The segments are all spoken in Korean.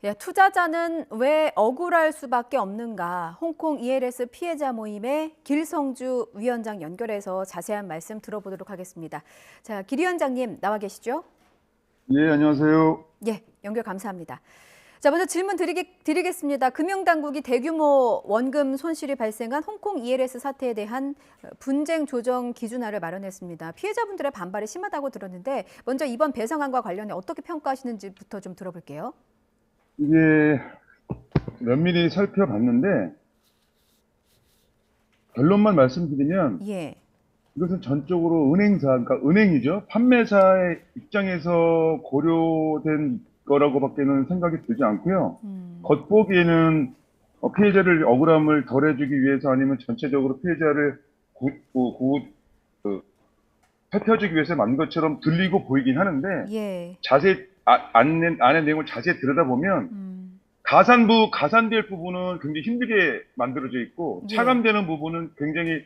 야, 투자자는 왜 억울할 수밖에 없는가? 홍콩 ELS 피해자 모임의 길성주 위원장 연결해서 자세한 말씀 들어보도록 하겠습니다. 자, 길 위원장님 나와 계시죠? 예, 안녕하세요. 예, 연결 감사합니다. 자, 먼저 질문 드리겠습니다. 금융당국이 대규모 원금 손실이 발생한 홍콩 ELS 사태에 대한 분쟁 조정 기준화를 마련했습니다. 피해자분들의 반발이 심하다고 들었는데 먼저 이번 배상안과 관련해 어떻게 평가하시는지부터 좀 들어볼게요. 이게 면밀히 살펴봤는데 결론만 말씀드리면 예, 이것은 전적으로 은행사, 그러니까 은행이죠. 판매사의 입장에서 고려된 거라고밖에는 생각이 들지 않고요. 겉보기에는 피해자를 억울함을 덜해주기 위해서 아니면 전체적으로 피해자를 살펴주기 위해서 만든 것처럼 들리고 보이긴 하는데 예. 안의 내용을 자세히 들여다보면 가산될 부분은 굉장히 힘들게 만들어져 있고 예. 차감되는 부분은 굉장히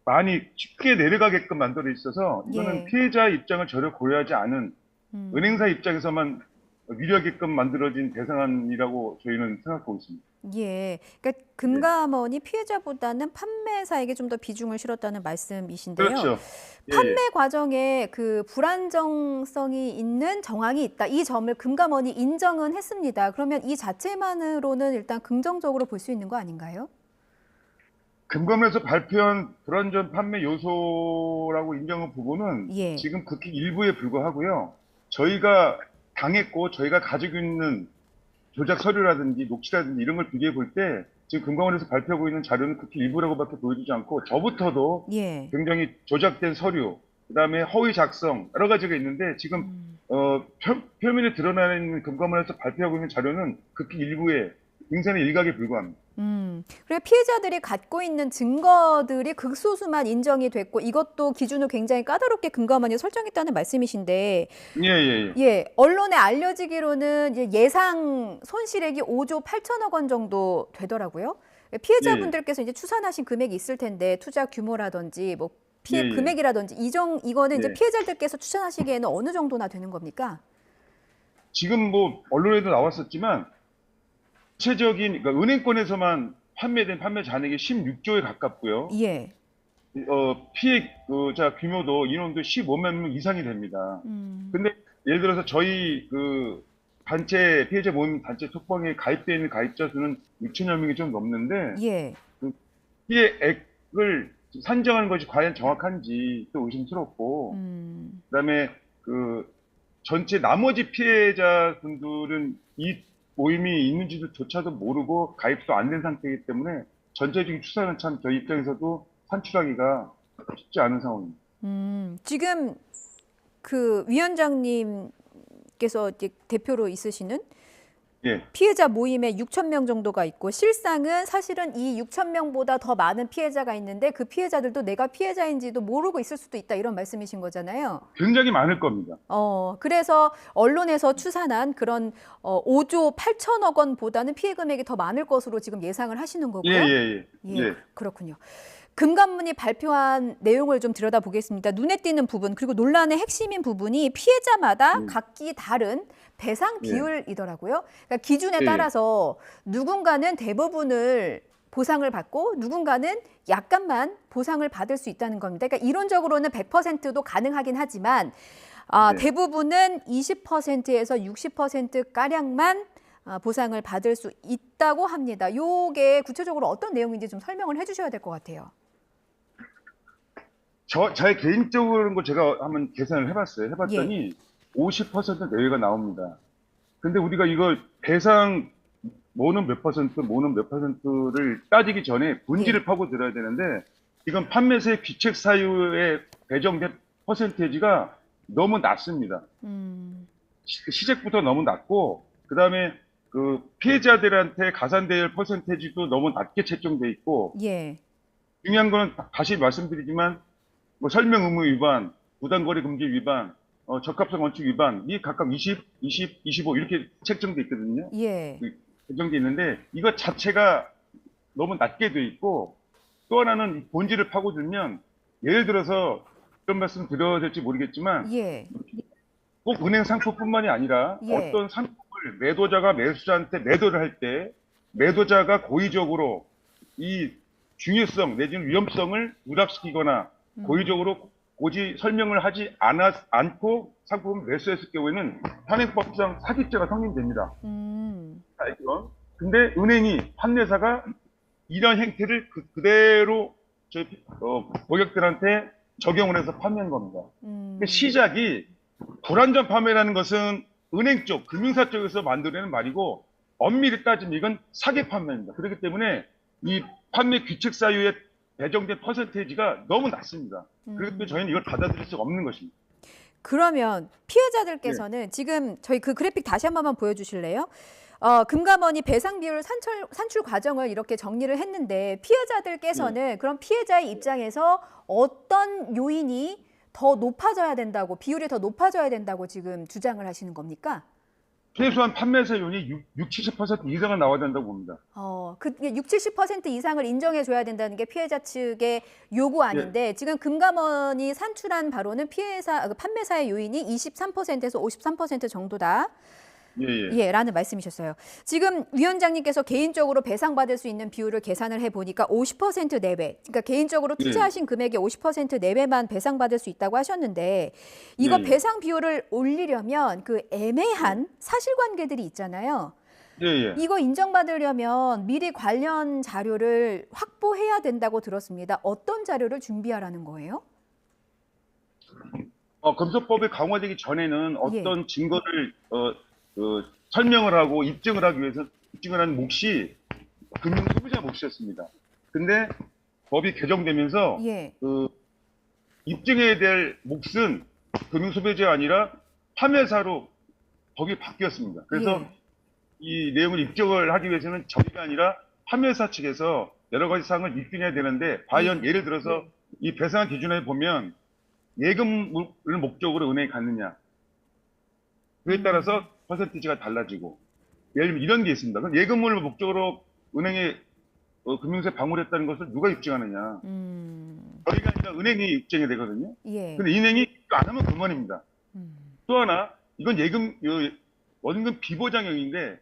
많이 쉽게 내려가게끔 만들어 있어서 이거는 예. 피해자 입장을 전혀 고려하지 않은 은행사 입장에서만 유리하게끔 만들어진 배상안이라고 저희는 생각하고 있습니다. 예. 그러니까 네. 금감원이 피해자보다는 판매사에게 좀 더 비중을 실었다는 말씀이신데요. 그렇죠. 예, 예. 판매 과정에 그 불안정성이 있는 정황이 있다. 이 점을 금감원이 인정은 했습니다. 그러면 이 자체만으로는 일단 긍정적으로 볼 수 있는 거 아닌가요? 금감원에서 발표한 불완전 판매 요소라고 인정한 부분은 예. 지금 극히 일부에 불과하고요. 저희가 당했고 저희가 가지고 있는 조작 서류라든지 녹취라든지 이런 걸 비교해 볼 때 지금 금감원에서 발표하고 있는 자료는 극히 일부라고밖에 보여주지 않고 저부터도 예. 굉장히 조작된 서류, 그다음에 허위 작성 여러 가지가 있는데 지금 표면에 드러나 있는 금감원에서 발표하고 있는 자료는 극히 일부에 굉장히 일각에 불과합니다. 그리고 피해자들이 갖고 있는 증거들이 극소수만 인정이 됐고 이것도 기준을 굉장히 까다롭게 금감원이 설정했다는 말씀이신데 예, 예, 예. 예, 언론에 알려지기로는 이제 예상 손실액이 5조 8천억 원 정도 되더라고요. 예, 예. 피해자분들께서 이제 추산하신 금액이 있을 텐데 투자 규모라든지 뭐 피해 예, 예. 금액이라든지 이거는 이제 예. 피해자들께서 추산하시기에는 어느 정도나 되는 겁니까? 지금 뭐 언론에도 나왔었지만 구체적인 그러니까 은행권에서만 판매된 판매 잔액이 16조에 가깝고요. 예. 피해 자 규모도 인원도 15만 명 이상이 됩니다. 근데 예를 들어서 저희 단체 피해자 모임 단체 톡방에 가입되어 있는 가입자 수는 6천여 명이 좀 넘는데 예. 그 피해액을 산정하는 것이 과연 정확한지 또 의심스럽고 그다음에 전체 나머지 피해자분들은 이 모임이 있는지조차도 모르고 가입도 안 된 상태이기 때문에 전체적인 추산은 참 저희 입장에서도 산출하기가 쉽지 않은 상황입니다. 지금 그 위원장님께서 이제 대표로 있으시는 예, 피해자 모임에 6천 명 정도가 있고 실상은 사실은 이 6천 명보다 더 많은 피해자가 있는데 그 피해자들도 내가 피해자인지도 모르고 있을 수도 있다 이런 말씀이신 거잖아요. 굉장히 많을 겁니다. 그래서 언론에서 추산한 그런 5조 8천억 원보다는 피해 금액이 더 많을 것으로 지금 예상을 하시는 예, 거고요. 예, 예. 예, 예. 그렇군요. 금감원이 발표한 내용을 좀 들여다보겠습니다. 눈에 띄는 부분 그리고 논란의 핵심인 부분이 피해자마다 각기 다른 배상 예. 비율이더라고요. 그러니까 기준에 예. 따라서 누군가는 대부분을 보상을 받고 누군가는 약간만 보상을 받을 수 있다는 겁니다. 그러니까 이론적으로는 100%도 가능하긴 하지만 네. 대부분은 20%에서 60%가량만 보상을 받을 수 있다고 합니다. 이게 구체적으로 어떤 내용인지 좀 설명을 해주셔야 될 것 같아요. 제 개인적으로는 제가 한번 계산을 해봤어요. 예. 해봤더니 50% 내외가 나옵니다. 근데 우리가 이걸 배상 뭐는 몇 퍼센트, 뭐는 몇 퍼센트를 따지기 전에 본질을 예. 파고들어야 되는데 지금 판매세 귀책 사유에 배정된 퍼센테이지가 너무 낮습니다. 시작부터 너무 낮고 그다음에 피해자들한테 가산될 퍼센테이지도 너무 낮게 책정돼 있고 예. 중요한 거는 다시 말씀드리지만 뭐 설명 의무 위반, 무단거래 금지 위반, 적합성 원칙 위반 이 각각 20, 25 이렇게 책정돼 있거든요. 예. 책정돼 있는데 이것 자체가 너무 낮게 돼 있고 또 하나는 본질을 파고들면 예를 들어서 이런 말씀 드려야 될지 모르겠지만 예. 꼭 은행 상품뿐만이 아니라 예. 어떤 상품을 매도자가 매수자한테 매도를 할 때 매도자가 고의적으로 이 중요성 내지는 위험성을 누락시키거나 고의적으로 고지 설명을 하지 않고 상품을 매수했을 경우에는 현행법상 사기죄가 성립됩니다. 알죠? 근데 은행이 판매사가 이런 행태를 그대로 저희 고객들한테 적용을 해서 판매한 겁니다. 시작이 불안전 판매라는 것은 은행 쪽, 금융사 쪽에서 만들어내는 말이고 엄밀히 따지면 이건 사기 판매입니다. 그렇기 때문에 이 판매 규칙 사유에 배정된 퍼센테이지가 너무 낮습니다. 그렇기 때문에 저희는 이걸 받아들일 수가 없는 것입니다. 그러면 피해자들께서는 지금 저희 그 그래픽 다시 한 번만 보여주실래요? 금감원이 배상 비율 산출 과정을 이렇게 정리를 했는데 피해자들께서는 그럼 피해자의 입장에서 어떤 요인이 더 높아져야 된다고, 비율이 더 높아져야 된다고 지금 주장을 하시는 겁니까? 최소한 판매사율이 60-70% 이상은 나와야 된다고 봅니다. 그게 60-70% 이상을 인정해줘야 된다는 게 피해자 측의 요구 아닌데 지금 금감원이 산출한 바로는 판매사의 요인이 23%에서 53% 정도다. 라는 말씀이셨어요. 지금 위원장님께서 개인적으로 배상받을 수 있는 비율을 계산을 해보니까 50% 내외, 그러니까 개인적으로 투자하신 금액의 50% 내외만 배상받을 수 있다고 하셨는데 이거 배상 비율을 올리려면 그 애매한 사실관계들이 있잖아요. 이거 인정받으려면 미리 관련 자료를 확보해야 된다고 들었습니다. 어떤 자료를 준비하라는 거예요? 검소법이 강화되기 전에는 어떤 증거를 설명을 하고 입증을 하기 위해서 입증을 하는 몫이 금융 소비자 몫이었습니다. 근데 법이 개정되면서 입증해야 될 몫은 금융 소비자가 아니라 판매사로 법이 바뀌었습니다. 그래서 이 내용을 입증을 하기 위해서는 저희가 아니라 판매사 측에서 여러 가지 사항을 입증해야 되는데 과연 예를 들어서 이 배상 기준에 보면 예금을 목적으로 은행에 갔느냐 그에 따라서 퍼센티지가 달라지고 예를 들면 이런 게 있습니다. 그럼 예금을 목적으로 은행에 금융세 방문을 했다는 것을 누가 입증하느냐. 저희가 아니라 은행이 입증이 되거든요. 근데 은행이 안 하면 그만입니다. 또 하나 이건 원금 비보장형인데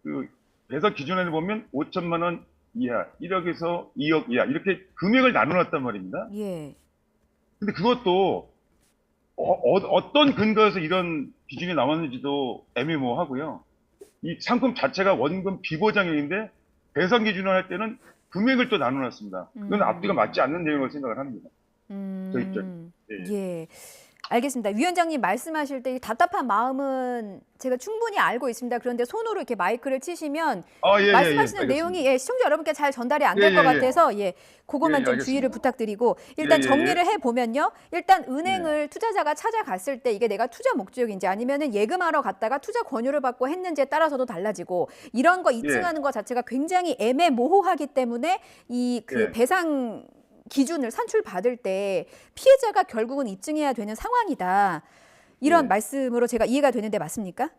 그 배상 기준에는 보면 5천만 원 이하, 1억에서 2억 이하 이렇게 금액을 나눠놨단 말입니다. 근데 그것도 어떤 근거에서 이런 기준이 나왔는지도 애매모호하고요. 이 상품 자체가 원금 비보장형인데 배상 기준을 할 때는 금액을 또 나눠놨습니다. 그건 앞뒤가 맞지 않는 내용을 생각을 합니다. 저 입장. 알겠습니다. 위원장님 말씀하실 때 답답한 마음은 제가 충분히 알고 있습니다. 그런데 손으로 이렇게 마이크를 치시면 말씀하시는 내용이 시청자 여러분께 잘 전달이 안 될 것 같아서 그것만 좀 주의를 부탁드리고 일단 정리를 해보면요. 일단 은행을 투자자가 찾아갔을 때 이게 내가 투자 목적인지 아니면은 예금하러 갔다가 투자 권유를 받고 했는지에 따라서도 달라지고 이런 거 입증하는 것 자체가 굉장히 애매모호하기 때문에 이 배상 기준을 산출받을 때 피해자가 결국은 입증해야 되는 상황이다. 이런 말씀으로 제가 이해가 되는데 맞습니까?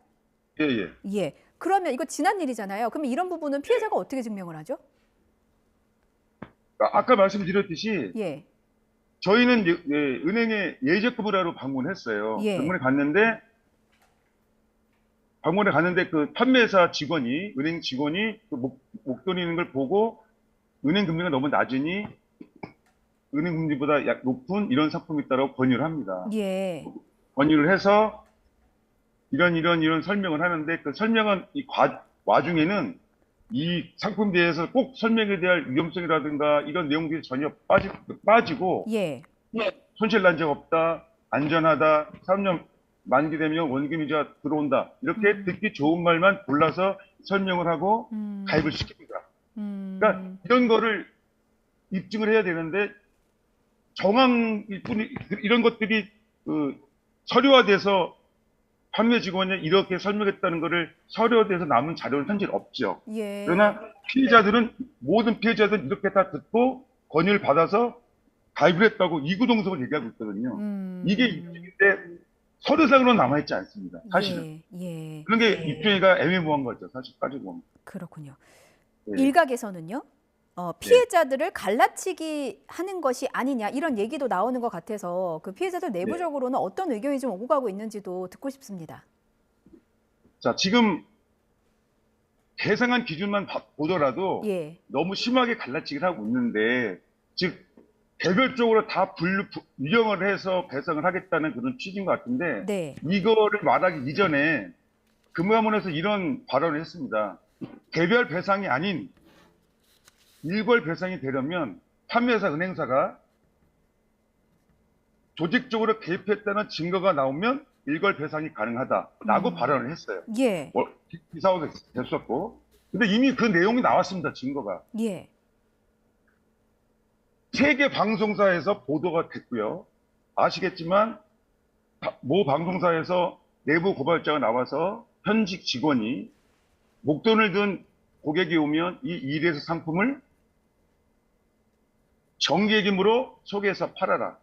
그러면 이거 지난 일이잖아요. 그러면 이런 부분은 피해자가 어떻게 증명을 하죠? 아까 말씀드렸듯이 저희는 은행에 예적금을 하러 방문했어요. 방문에 갔는데 그 판매사 직원이 은행 직원이 그 목돈이 있는 걸 보고 은행 금리가 너무 낮으니 은행 금리보다 높은 이런 상품이 있다고 권유를 합니다. 권유를 해서 이런 설명을 하는데 그 설명은 와중에는 이 상품에 대해서 꼭 설명에 대한 위험성이라든가 이런 내용들이 전혀 빠지고 손실 난 적 없다, 안전하다, 3년 만기되면 원금이자 들어온다 이렇게 듣기 좋은 말만 골라서 설명을 하고 가입을 시킵니다. 그러니까 이런 거를 입증을 해야 되는데 정황일 뿐이 이런 것들이 서류화돼서 판매 직원이 이렇게 설명했다는 것을 서류화돼서 남은 자료는 현재 없죠. 그러나 모든 피해자들은 이렇게 다 듣고 권유를 받아서 가입을 했다고 이구동성을 얘기하고 있거든요. 이게 입증인데 서류상으로 남아있지 않습니다. 사실은. 그런 게 입증이가 애매모호한 거죠. 사실 따지고 보면. 그렇군요. 일각에서는요. 피해자들을 갈라치기 하는 것이 아니냐 이런 얘기도 나오는 것 같아서 그 피해자들 내부적으로는 어떤 의견이 좀 오고 가고 있는지도 듣고 싶습니다. 자, 지금 대상한 기준만 보더라도 예. 너무 심하게 갈라치기를 하고 있는데, 즉 개별적으로 다 유형을 해서 배상을 하겠다는 그런 취지인 것 같은데, 네. 이거를 말하기 이전에 금감원에서 이런 발언을 했습니다. 개별 배상이 아닌 일괄 배상이 되려면 판매사 은행사가 조직적으로 개입했다는 증거가 나오면 일괄 배상이 가능하다라고 발언을 했어요. 예. 기사화도 됐었고. 근데 이미 그 내용이 나왔습니다. 증거가. 예. 세계 방송사에서 보도가 됐고요. 아시겠지만 모 방송사에서 내부 고발자가 나와서 현직 직원이 목돈을 든 고객이 오면 이 일에서 상품을 정기예금으로 소개해서 팔아라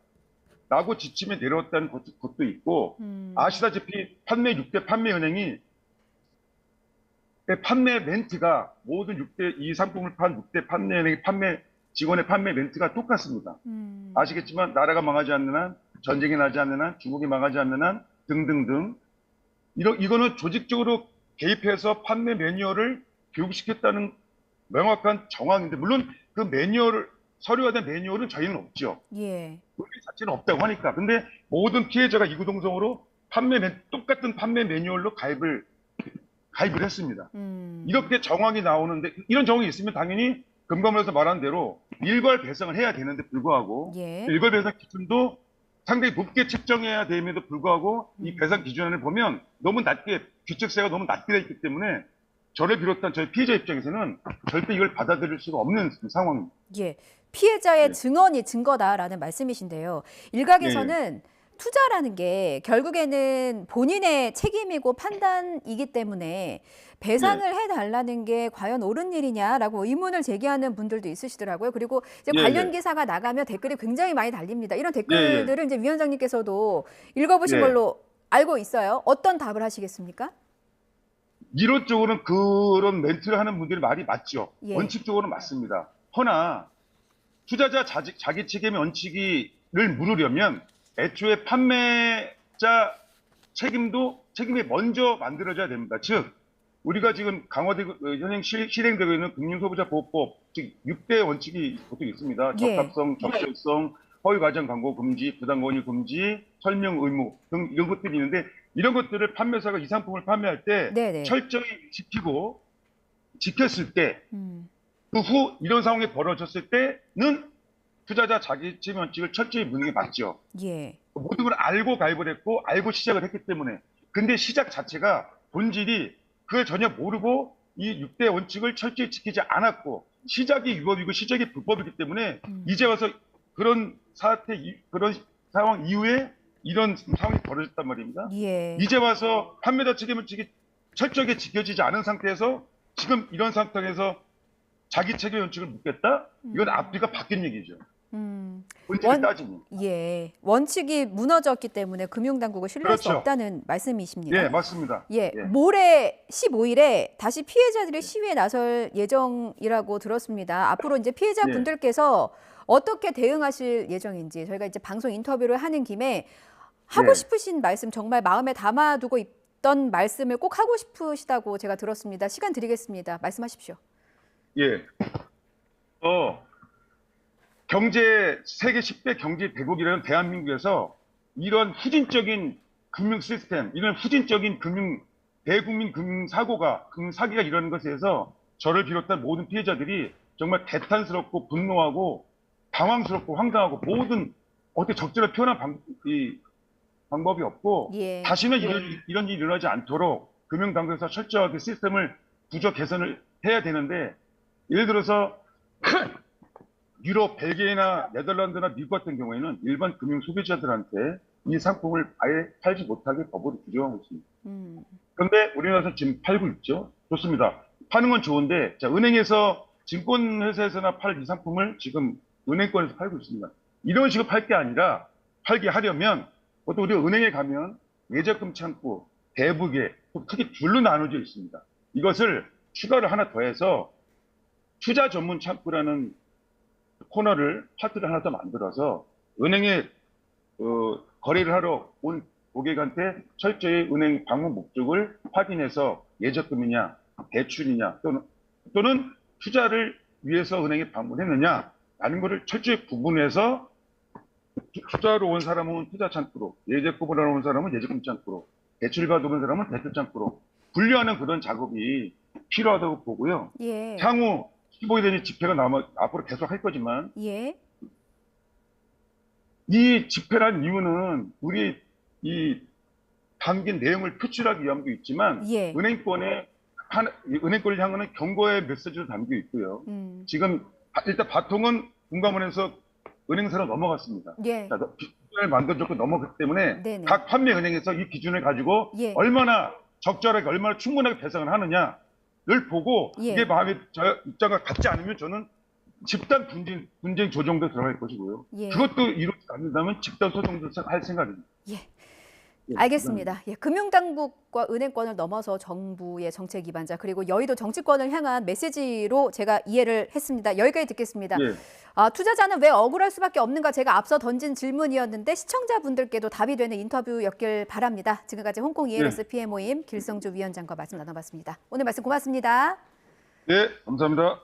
라고 지침에 내려왔다는 것도 있고, 아시다시피 판매 6대 판매은행이 판매 멘트가 모든 6대 이 상품을 판 6대 판매은행의 판매 직원의 판매 멘트가 똑같습니다. 아시겠지만 나라가 망하지 않는 한, 전쟁이 나지 않는 한, 중국이 망하지 않는 한 등등등, 이거는 조직적으로 개입해서 판매 매뉴얼을 교육시켰다는 명확한 정황인데, 물론 그 매뉴얼을 서류화된 매뉴얼은 저희는 없죠. 예. 우리 자체는 없다고 하니까. 근데 모든 피해자가 이구동성으로 똑같은 판매 매뉴얼로 가입을 했습니다. 이렇게 정황이 나오는데, 이런 정황이 있으면 당연히 금감원에서 말한 대로 일괄 배상을 해야 되는데 불구하고, 예. 일괄 배상 기준도 상당히 높게 책정해야 됨에도 불구하고 이 배상 기준을 보면 너무 낮게, 규칙세가 너무 낮게 되어 있기 때문에 저를 비롯한 저희 피해자 입장에서는 절대 이걸 받아들일 수가 없는 상황입니다. 예. 피해자의 네. 증언이 증거다라는 말씀이신데요. 일각에서는 투자라는 게 결국에는 본인의 책임이고 판단이기 때문에 배상을 해달라는 게 과연 옳은 일이냐라고 의문을 제기하는 분들도 있으시더라고요. 그리고 이제 관련 기사가 나가면 댓글이 굉장히 많이 달립니다. 이런 댓글들을 이제 위원장님께서도 읽어보신 걸로 알고 있어요. 어떤 답을 하시겠습니까? 이론적으로는 그런 멘트를 하는 분들이 말이 맞죠. 예. 원칙적으로는 맞습니다. 허나 투자자 자기 책임의 원칙을 물으려면 애초에 판매자 책임이 먼저 만들어져야 됩니다. 즉 우리가 지금 강화되고 현행 실행되고 있는 금융소비자보호법, 즉 6대 원칙이 보통 있습니다. 예. 적합성, 적절성, 허위과장 광고 금지, 부당권유 금지, 설명 의무 등 이런 것들이 있는데, 이런 것들을 판매사가 이 상품을 판매할 때 네네. 철저히 지키고 지켰을 때, 그 후 이런 상황이 벌어졌을 때는 투자자 자기 책임 원칙을 철저히 묻는 게 맞죠. 예. 모든 걸 알고 가입을 했고 알고 시작을 했기 때문에. 근데 시작 자체가 본질이 그걸 전혀 모르고 이 6대 원칙을 철저히 지키지 않았고, 시작이 위법이고 시작이 불법이기 때문에 이제 와서 그런 그런 상황 이후에 이런 상황이 벌어졌단 말입니다. 예. 이제 와서 판매자 책임 원칙이 철저하게 지켜지지 않은 상태에서 지금 이런 상황에서 자기 책임 원칙을 묻겠다? 이건 앞뒤가 바뀐 얘기죠. 본질을 따지면. 예. 원칙이 무너졌기 때문에 금융당국을 신뢰할 수 그렇죠. 없다는 말씀이십니다. 예, 맞습니다. 예. 모레 15일에 다시 피해자들이 시위에 나설 예정이라고 들었습니다. 앞으로 이제 피해자분들께서 어떻게 대응하실 예정인지 저희가 이제 방송 인터뷰를 하는 김에 하고 싶으신 말씀, 정말 마음에 담아두고 있던 말씀을 꼭 하고 싶으시다고 제가 들었습니다. 시간 드리겠습니다. 말씀하십시오. 예. 세계 10대 경제 대국이라는 대한민국에서 이런 후진적인 금융 시스템, 이런 후진적인 대국민 금융 사기가 일어나는 것에 대해서 저를 비롯한 모든 피해자들이 정말 개탄스럽고 분노하고 당황스럽고 황당하고, 모든 어떻게 적절한 표현한 방법이 없고, 다시는 이런 일이 일어나지 않도록 금융당국에서 철저하게 시스템을 구조 개선을 해야 되는데, 예를 들어서 유럽, 벨기에나 네덜란드나 미국 같은 경우에는 일반 금융 소비자들한테 이 상품을 아예 팔지 못하게 법으로 규정하고 있습니다. 그런데 우리나라에서 지금 팔고 있죠. 좋습니다. 파는 건 좋은데, 자, 은행에서 증권회사에서나 팔 이 상품을 지금 은행권에서 팔고 있습니다. 이런 식으로 팔 게 아니라, 팔게 하려면 보통 우리가 은행에 가면 예적금 창구, 대부계, 크게 둘로 나눠져 있습니다. 이것을 추가를 하나 더해서 투자 전문 창구라는 파트를 하나 더 만들어서 은행에 거래를 하러 온 고객한테 철저히 은행 방문 목적을 확인해서 예적금이냐, 대출이냐, 또는 투자를 위해서 은행에 방문했느냐라는 것을 철저히 구분해서 투자로 온 사람은 투자 창구로, 예적금으로 온 사람은 예적금 창구로, 대출 받으러 온 사람은 대출 창구로 분류하는 그런 작업이 필요하다고 보고요. 예. 향후 15일 되는 집회가 앞으로 계속 할 거지만 예. 이 집회란 이유는 우리 이 담긴 내용을 표출하기 위함도 있지만 예. 은행권을 향하는 경고의 메시지도 담겨 있고요. 지금 일단 바통은 금감원에서 은행사로 넘어갔습니다. 예. 기준을 만들어줬고 넘어갔기 때문에 네네. 각 판매 은행에서 이 기준을 가지고 예. 얼마나 적절하게 얼마나 충분하게 배상을 하느냐를 보고 예. 이게 마음에 저 입장과 같지 않으면 저는 집단 분쟁 조정도 들어갈 것이고요. 예. 그것도 이루어지지 않는다면 집단 소송도 할 생각입니다. 예. 예, 알겠습니다. 예, 금융당국과 은행권을 넘어서 정부의 정책 기반자 그리고 여의도 정치권을 향한 메시지로 제가 이해를 했습니다. 여기까지 듣겠습니다. 예. 투자자는 왜 억울할 수밖에 없는가 제가 앞서 던진 질문이었는데 시청자분들께도 답이 되는 인터뷰였길 바랍니다. 지금까지 홍콩 ELS 피해 모임 길성주 위원장과 말씀 나눠봤습니다. 오늘 말씀 고맙습니다. 네, 감사합니다.